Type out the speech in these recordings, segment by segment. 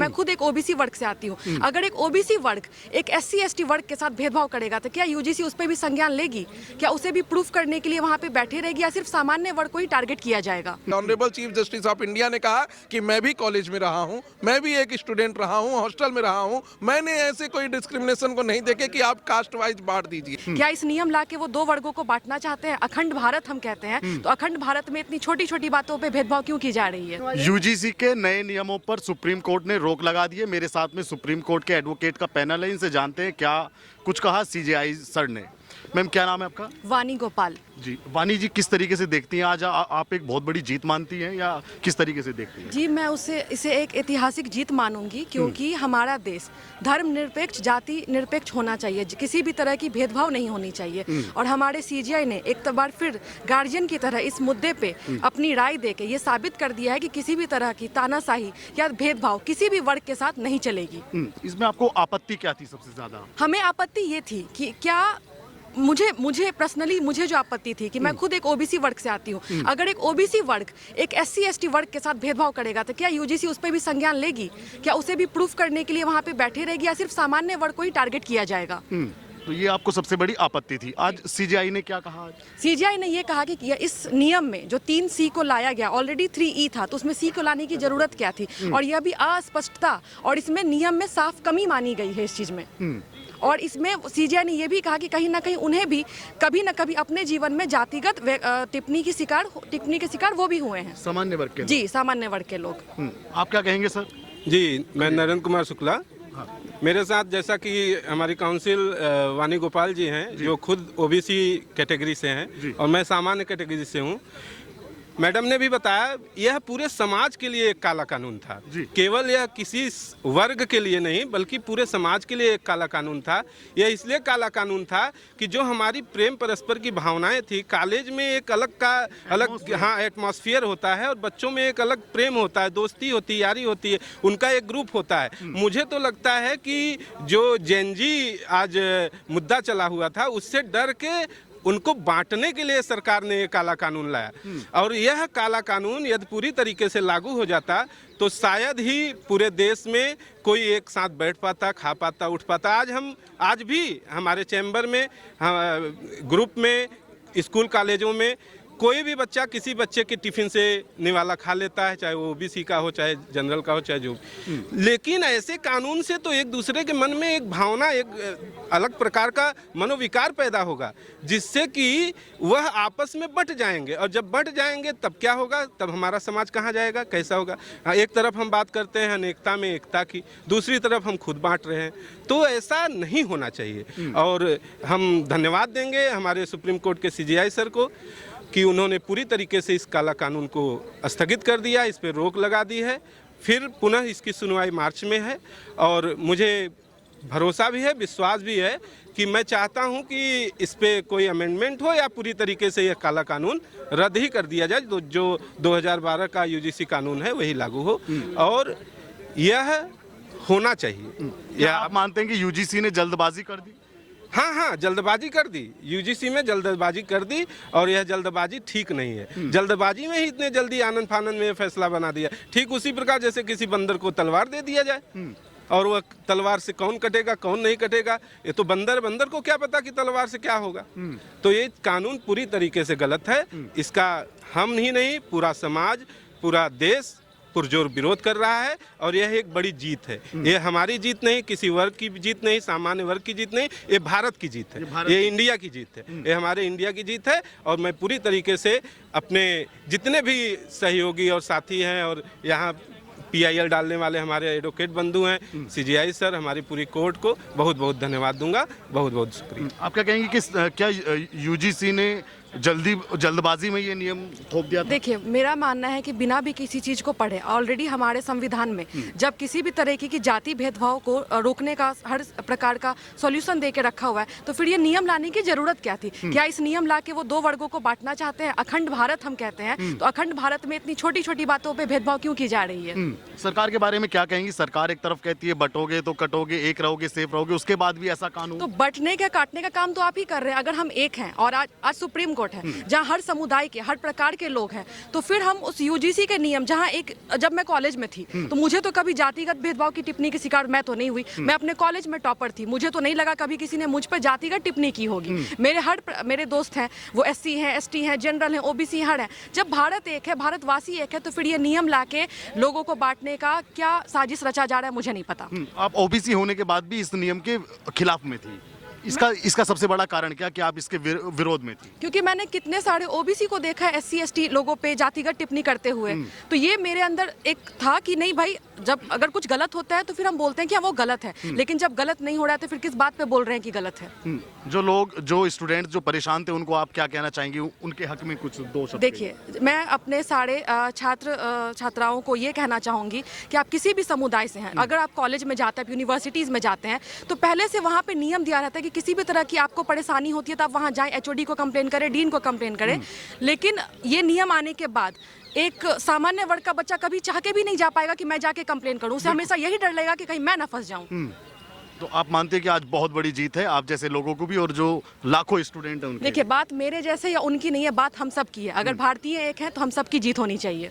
मैं खुद एक ओबीसी वर्ग से आती हूँ। अगर एक ओबीसी वर्ग एक एससी एसटी वर्ग के साथ भेदभाव करेगा तो क्या यूजीसी उस पर भी संज्ञान लेगी? क्या उसे भी प्रूफ करने के लिए वहां पे बैठे रहेगी या सिर्फ सामान्य वर्ग को ही टारगेट किया जाएगा? Honourable chief justice of India ने कहा कि मैं भी कॉलेज में रहा हूं, मैं भी एक स्टूडेंट रहा हूं, हॉस्टल में रहा हूं, मैंने ऐसे कोई डिस्क्रिमिनेशन को नहीं देखे कि आप कास्ट वाइज बांट दीजिए। क्या इस नियम ला के वो दो वर्गों को बांटना चाहते हैं? अखंड भारत हम कहते हैं, तो अखंड भारत में इतनी छोटी छोटी बातों पे भेदभाव क्यों की जा रही है? यूजीसी के नए नियमों पर सुप्रीम कोर्ट ने रोक लगा दी है। मेरे साथ में सुप्रीम कोर्ट के एडवोकेट का पैनल है, इनसे जानते हैं क्या कुछ कहा सीजेआई सर ने। मैम क्या नाम है आपका? वानी गोपाल जी। वानी जी, किस तरीके से देखती हैं आज आप एक बहुत बड़ी जीत मानती हैं या किस तरीके से देखती हैं? जी, मैं इसे एक ऐतिहासिक जीत मानूंगी, क्योंकि हमारा देश धर्मनिरपेक्ष जाति निरपेक्ष होना चाहिए, किसी भी तरह की भेदभाव नहीं होनी चाहिए। और हमारे सीजीआई ने एक बार फिर गार्जियन की तरह इस मुद्दे पे अपनी राय देके ये साबित कर दिया है कि किसी भी तरह की तानाशाही या भेदभाव किसी भी वर्ग के साथ नहीं चलेगी। इसमें आपको आपत्ति क्या थी सबसे ज्यादा? हमें आपत्ति ये थी कि क्या मुझे पर्सनली जो आपत्ति थी कि मैं खुद एक ओबीसी वर्ग से आती हूँ। अगर एक ओबीसी वर्ग एक एससी एसटी वर्ग के साथ भेदभाव करेगा तो क्या यूजीसी उस पर भी संज्ञान लेगी? क्या उसे भी प्रूफ करने के लिए वहां पे बैठे रहेगी या सिर्फ सामान्य वर्ग को ही टारगेट किया जाएगा? तो ये आपको सबसे बड़ी आपत्ति थी। आज सीजीआई ने क्या कहा? सीजीआई ने ये कहा कि इस नियम में जो 3C को लाया गया, ऑलरेडी 3E था, तो उसमें C को लाने की जरूरत क्या थी? और यह भी अस्पष्टता और इसमें नियम में साफ कमी मानी गई है इस चीज में। और इसमें सीजीआई ने यह भी कहा कि कहीं ना कहीं उन्हें भी कभी ना कभी अपने जीवन में जातिगत टिप्पणी के शिकार वो भी हुए हैं। सामान्य वर्ग के? जी, सामान्य वर्ग के लोग। आप क्या कहेंगे सर? जी, मैं नरेंद्र कुमार शुक्ला। मेरे साथ जैसा कि हमारी काउंसिल वानी गोपाल जी हैं, जो खुद ओबीसी कैटेगरी से हैं और मैं सामान्य कैटेगरी से हूँ। मैडम ने भी बताया, यह पूरे समाज के लिए एक काला कानून था। केवल यह किसी वर्ग के लिए नहीं बल्कि पूरे समाज के लिए एक काला कानून था। यह इसलिए काला कानून था कि जो हमारी प्रेम परस्पर की भावनाएं थी, कॉलेज में एक अलग एटमॉस्फेयर होता है और बच्चों में एक अलग प्रेम होता है, दोस्ती होती है, यारी होती है, उनका एक ग्रुप होता है। मुझे तो लगता है कि जो जेनजी आज मुद्दा चला हुआ था, उससे डर के उनको बांटने के लिए सरकार ने ये काला कानून लाया। और यह काला कानून यदि पूरी तरीके से लागू हो जाता तो शायद ही पूरे देश में कोई एक साथ बैठ पाता, खा पाता, उठ पाता। आज भी हमारे चैम्बर में, ग्रुप में, स्कूल कॉलेजों में कोई भी बच्चा किसी बच्चे के टिफिन से निवाला खा लेता है, चाहे वो ओबीसी का हो, चाहे जनरल का हो, चाहे जो। लेकिन ऐसे कानून से तो एक दूसरे के मन में एक भावना, एक अलग प्रकार का मनोविकार पैदा होगा, जिससे कि वह आपस में बंट जाएंगे। और जब बंट जाएंगे तब क्या होगा? तब हमारा समाज कहाँ जाएगा, कैसा होगा? एक तरफ हम बात करते हैं अनेकता में एकता की, दूसरी तरफ हम खुद बांट रहे हैं। तो ऐसा नहीं होना चाहिए। और हम धन्यवाद देंगे हमारे सुप्रीम कोर्ट के सीजीआई सर को कि उन्होंने पूरी तरीके से इस काला कानून को स्थगित कर दिया, इस पर रोक लगा दी है। फिर पुनः इसकी सुनवाई मार्च में है और मुझे भरोसा भी है, विश्वास भी है कि मैं चाहता हूं कि इस पे कोई अमेंडमेंट हो या पूरी तरीके से यह काला कानून रद्द ही कर दिया जाए। जो 2012 का यूजीसी कानून है वही लागू हो और यह होना चाहिए। या आप मानते हैं कि यूजीसी ने जल्दबाजी कर दी? हाँ, जल्दबाजी कर दी। यूजीसी में जल्दबाजी कर दी और यह जल्दबाजी ठीक नहीं है। जल्दबाजी में ही इतने जल्दी आनंद फानंद में फैसला बना दिया। ठीक उसी प्रकार जैसे किसी बंदर को तलवार दे दिया जाए और वह तलवार से कौन कटेगा कौन नहीं कटेगा, ये तो बंदर को क्या पता कि तलवार से क्या होगा। तो ये कानून पूरी तरीके से गलत है। इसका हम ही नहीं, पूरा समाज, पूरा देश पुरजोर विरोध कर रहा है और यह एक बड़ी जीत है। ये हमारी जीत नहीं, किसी वर्ग की जीत नहीं, सामान्य वर्ग की जीत नहीं, ये भारत की जीत है, ये इंडिया की जीत है, ये हमारे इंडिया की जीत है। और मैं पूरी तरीके से अपने जितने भी सहयोगी और साथी हैं और यहाँ PIL डालने वाले हमारे एडवोकेट बंधु हैं, सीजीआई सर, हमारी पूरी कोर्ट को बहुत बहुत धन्यवाद दूंगा। बहुत बहुत शुक्रिया। आप क्या कहेंगे कि क्या यूजीसी ने जल्दबाजी में ये नियम थोप दिया था? देखिए, मेरा मानना है कि बिना भी किसी चीज को पढ़े ऑलरेडी हमारे संविधान में जब किसी भी तरह की जाति भेदभाव को रोकने का हर प्रकार का सॉल्यूशन दे के रखा हुआ है, तो फिर ये नियम लाने की जरूरत क्या थी? क्या इस नियम ला के वो दो वर्गों को बांटना चाहते हैं? अखंड भारत हम कहते हैं, तो अखंड भारत में इतनी छोटी छोटी बातों पर भेदभाव क्यों की जा रही है? सरकार के बारे में क्या कहेंगी? सरकार एक तरफ कहती है बटोगे तो कटोगे, एक रहोगे सेफ रहोगे, उसके बाद भी ऐसा कानून। तो बटने का काटने का काम तो आप ही कर रहे हैं। अगर हम एक हैं और आज सुप्रीम कोर्ट है, जहाँ हर समुदाय के, हर प्रकार के लोग हैं, तो फिर हम उस यूजीसी के नियम, जहाँ एक, जब मैं कॉलेज में थी तो मुझे तो कभी जातिगत भेदभाव की टिप्पणी के शिकार मैं तो नहीं हुई। मैं अपने कॉलेज में टॉपर थी, मुझे तो नहीं लगा कभी किसी ने मुझ पर जातिगत टिप्पणी की होगी। मेरे दोस्त हैं, वो एससी हैं, एसटी हैं, जनरल हैं, ओबीसी हर हैं। जब भारत एक है, भारतवासी एक है, तो फिर ये नियम लाके लोगों को बांटने का क्या साजिश रचा जा रहा है मुझे नहीं पता। आप ओबीसी होने के बाद भी इस नियम के खिलाफ में थी, इसका सबसे बड़ा कारण क्या कि आप इसके विरोध में थी? क्योंकि मैंने कितने सारे ओबीसी को देखा है एससी एसटी लोगों पे जातिगत टिप्पणी करते हुए, तो ये मेरे अंदर एक था कि नहीं भाई, जब अगर कुछ गलत होता है तो फिर हम बोलते हैं कि हाँ वो गलत है, लेकिन जब गलत नहीं हो रहा है तो फिर किस बात पे बोल रहे हैं कि गलत है। जो स्टूडेंट जो परेशान थे उनको आप क्या कहना चाहेंगे, उनके हक में कुछ दो शब्द? देखिए, मैं अपने सारे छात्राओं को ये कहना चाहूँगी कि आप किसी भी समुदाय से हैं, अगर आप कॉलेज में जाते हैं, यूनिवर्सिटीज़ में जाते हैं, तो पहले से वहाँ पे नियम दिया रहता है कि किसी भी तरह की आपको परेशानी होती है तो आप वहाँ जाएं, एचओडी को कंप्लेन करें, डीन को कंप्लेन करें। लेकिन ये नियम आने के बाद एक सामान्य वर्ग का बच्चा कभी चाह के भी नहीं जा पाएगा कि मैं जाके कंप्लेन करूं, उसे हमेशा यही डर लगेगा कि कहीं मैं ना फंस जाऊं। तो आप मानते हैं कि आज बहुत बड़ी जीत है आप जैसे लोगों को भी और जो लाखों स्टूडेंट हैं उनके? देखिए, बात मेरे जैसे या उनकी नहीं है, बात हम सब की है। अगर भारतीय एक है तो हम सब की जीत होनी चाहिए।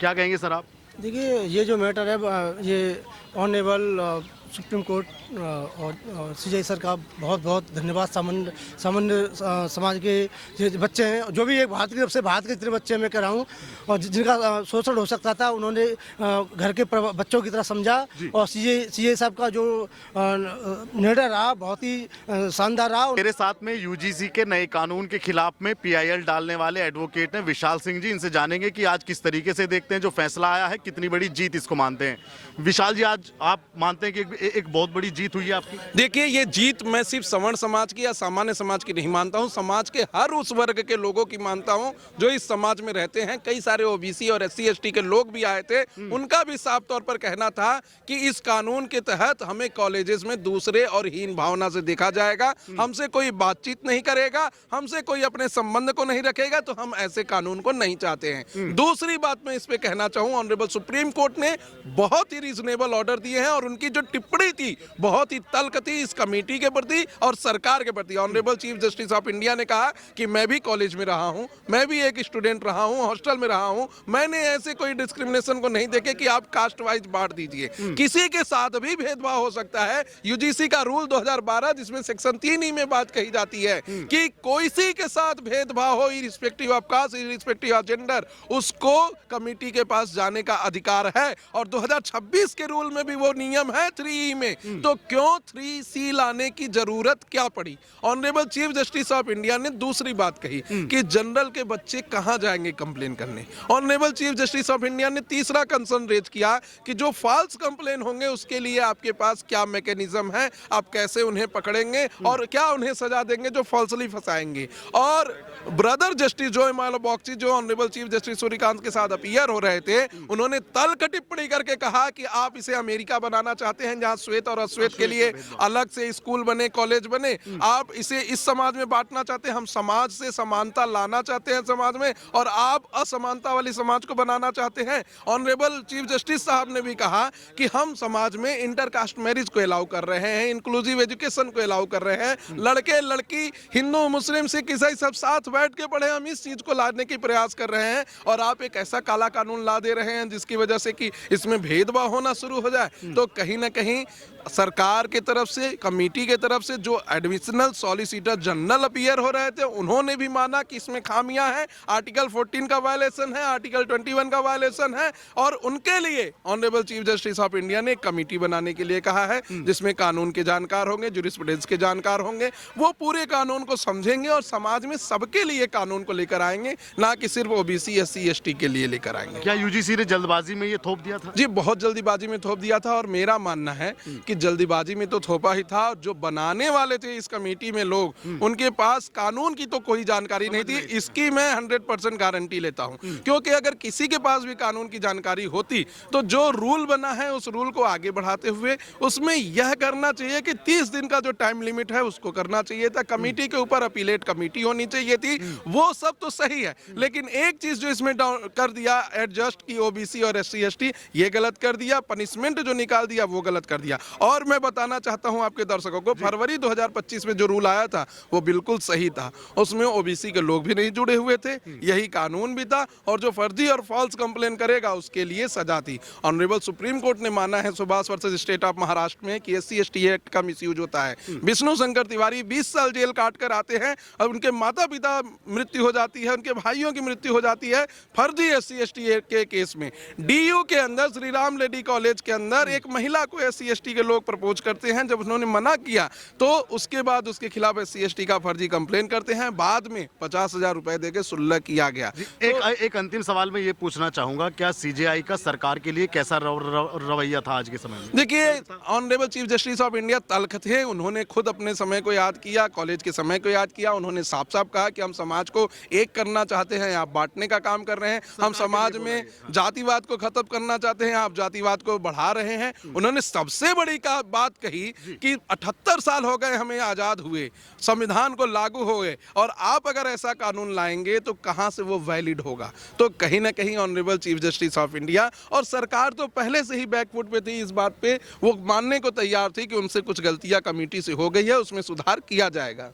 क्या कहेंगे सर आप? देखिए, ये जो मैटर है, ये ऑनरेबल सुप्रीम कोर्ट और सीजेआई सर का बहुत बहुत धन्यवाद। सामान्य समाज के जो बच्चे हैं, जो भी एक भारत की तरफ से, भारत के जितने बच्चे मैं कह रहा हूँ, और जिनका शोषण हो सकता था, उन्होंने घर के बच्चों की तरह समझा। और सीजेआई साहब का जो निर्णय रहा बहुत ही शानदार रहा। मेरे साथ में यूजीसी के नए कानून के खिलाफ में पीआईएल डालने वाले एडवोकेट हैं विशाल सिंह जी। इनसे जानेंगे कि आज किस तरीके से देखते हैं जो फैसला आया है, कितनी बड़ी जीत इसको मानते हैं। विशाल जी, आज आप मानते हैं कि एक बहुत बड़ी जीत हुई है आपकी? देखिए, ये जीत मैं सिर्फ सवर्ण समाज की या सामान्य समाज की नहीं मानता हूँ, समाज के हर उस वर्ग के लोगों की मानता हूँ जो इस समाज में रहते हैं। कई सारे ओबीसी और एससी एसटी के लोग भी आए थे, उनका भी साफ तौर पर कहना था कि इस कानून के तहत हमें कॉलेजेस में दूसरे और हीन भावना से देखा जाएगा, हमसे कोई बातचीत नहीं करेगा, हमसे कोई अपने संबंध को नहीं रखेगा, तो हम ऐसे कानून को नहीं चाहते हैं। दूसरी बात मैं इस पे कहना चाहूँ, ऑनरेबल सुप्रीम कोर्ट ने बहुत ही रीजनेबल ऑर्डर दिए हैं और उनकी जो टिप्पणी थी बहुत ही तल्ख थी इस कमेटी के प्रति और सरकार के प्रति। Honourable chief justice of India ने कहा कि मैं भी कॉलेज में रहा हूं, मैं भी एक स्टूडेंट रहा हूं, हॉस्टल में रहा हूं, मैंने ऐसे कोई डिस्क्रिमिनेशन को नहीं देखे कि आप कास्ट वाइज बांट दीजिए। किसी के साथ भी भेदभाव हो सकता है। यूजीसी का रूल 2012 जिसमें सेक्शन 3 में बात कही जाती है कि किसी के साथ भेदभाव हो, irrespective of caste, irrespective of gender, उसको कमेटी के पास जाने का अधिकार है। और 2026 के रूल में भी वो नियम है 3E में, तो क्यों 3C लाने की जरूरत क्या पड़ी? Honourable chief justice of India ने दूसरी बात कही कि जनरल के बच्चे कहां जाएंगे कंप्लेन करने। Honourable chief justice of India ने तीसरा कंसर्न रेज किया कि जो फॉल्स कंप्लेन होंगे उसके लिए आपके पास क्या मैकेनिज्म है, आप कैसे उन्हें पकड़ेंगे और क्या उन्हें सजा देंगे जो फॉल्सली फंसाएंगे। और ब्रदर जस्टिस जो एम बॉक्सी, जो ऑनरेबल चीफ जस्टिस सूर्यकांत के साथ अपीयर हो रहे थे, उन्होंने तल्ख टिप्पणी करके कहा कि आप इसे अमेरिका बनाना चाहते हैं जहां श्वेत और अश्वेत के लिए अलग से स्कूल बने, कॉलेज बने, आप इसे इस समाज में बांटना चाहते हैं, हम समाज से समानता लाना चाहते हैं समाज में, और आप असमानता वाली समाज को बनाना चाहते हैं। ऑनरेबल चीफ जस्टिस साहब ने भी कहा कि हम समाज में इंटरकास्ट मैरिज को अलाउ कर रहे हैं, इंक्लूसिव एजुकेशन को अलाउ कर रहे हैं, लड़के लड़की, हिंदू मुस्लिम सिख ईसाई सब साथ बैठ के पढ़े, हम इस चीज को लाने की प्रयास कर रहे हैं। और आप एक ऐसा काला कानून ला दे रहे हैं जिसकी वजह से कि इसमें भेदभाव होना शुरू हो जाए। तो कहीं ना कहीं सरकार के तरफ से, कमेटी के तरफ से जो एडिशनल सॉलिसिटर जनरल अपीयर हो रहे थे, उन्होंने भी माना कि इसमें खामियां हैं, आर्टिकल 14 का वायलेशन है, आर्टिकल 21 का वायलेशन है, और उनके लिए honourable chief justice of India ने एक कमेटी बनाने के लिए कहा है जिसमें कानून के जानकार होंगे, ज्यूरिस्प्रूडेंस के जानकार होंगे, वो पूरे कानून को समझेंगे और समाज में सबके लिए कानून को लेकर आएंगे, ना कि सिर्फ ओबीसी एससी एसटी के लिए लेकर आएंगे। क्या यूजीसी ने जल्दबाजी में ये थोप दिया था? जी, बहुत जल्दीबाजी में थोप दिया था, और मेरा मानना है कि जल्दीबाजी में तो थोपा ही था। जो बनाने वाले थे इस कमेटी में लोग, उनके पास कानून की तो कोई जानकारी नहीं थी, इसकी मैं 100% गारंटी लेता हूं। क्योंकि अगर किसी के पास भी कानून की जानकारी होती तो जो रूल बना है उस रूल को आगे बढ़ाते हुए उसमें यह करना चाहिए कि 30 दिन का जो टाइम लिमिट है उसको करना चाहिए था, कमेटी के ऊपर अपीलेट कमेटी होनी चाहिए थी, वो सब तो सही है। लेकिन एक चीज जो इसमें कर दिया एडजस्ट की ओबीसी और एससी एसटी, ये गलत कर दिया, पनिशमेंट जो निकाल दिया वो गलत कर दिया। और मैं बताना चाहता हूं आपके दर्शकों को, फरवरी 2025 में जो रूल आया था वो बिल्कुल सही था। उसमें ओबीसी के लोग भी नहीं जुड़े हुए थे, यही कानून भी था, और जो फर्जी और फॉल्स कंप्लेन करेगा उसके लिए सजा थी। ऑनरेबल सुप्रीम कोर्ट ने माना है Subhash versus state of Maharashtra में कि SC/ST एक्ट का मिसयूज होता है। विष्णु शंकर तिवारी 20 साल जेल काट कर आते हैं और उनके माता पिता मृत्यु हो जाती है, उनके भाइयों की मृत्यु हो जाती है फर्जी SC/ST के केस में। DU के अंदर श्री राम लेडी कॉलेज के अंदर एक महिला को SC/ST के लोग प्रपोज करते हैं, जब उन्होंने मना किया तो उसके बाद उसके खिलाफ SC/ST का फर्जी कंप्लेन करते हैं, बाद में 50,000 रुपए देके सुलह किया गया। एक अंतिम सवाल मैं ये पूछना चाहूंगा, क्या CJI का सरकार के लिए कैसा रवैया था आज के समय में? देखिए, honourable chief justice of India तल्ख थे, उन्होंने खुद अपने समय को याद किया, कॉलेज के समय को याद किया। उन्होंने साफ साफ कहा कि हम समाज को एक करना चाहते हैं, आप बांटने का काम कर रहे हैं। हम समाज में जातिवाद को खत्म करना चाहते हैं, आप जातिवाद को बढ़ा रहे हैं। उन्होंने सबसे बड़ी बात कही कि 78 साल हो गए हमें आजाद हुए, संविधान को लागू हुए, और आप अगर ऐसा कानून लाएंगे तो कहां से वो वैलिड होगा। तो कहीं ना कहीं honourable chief justice of India और सरकार तो पहले से ही बैकफुट पे थी इस बात पे, वो मानने को तैयार थी कि उनसे कुछ गलतियां कमेटी से हो गई है, उसमें सुधार किया जाएगा।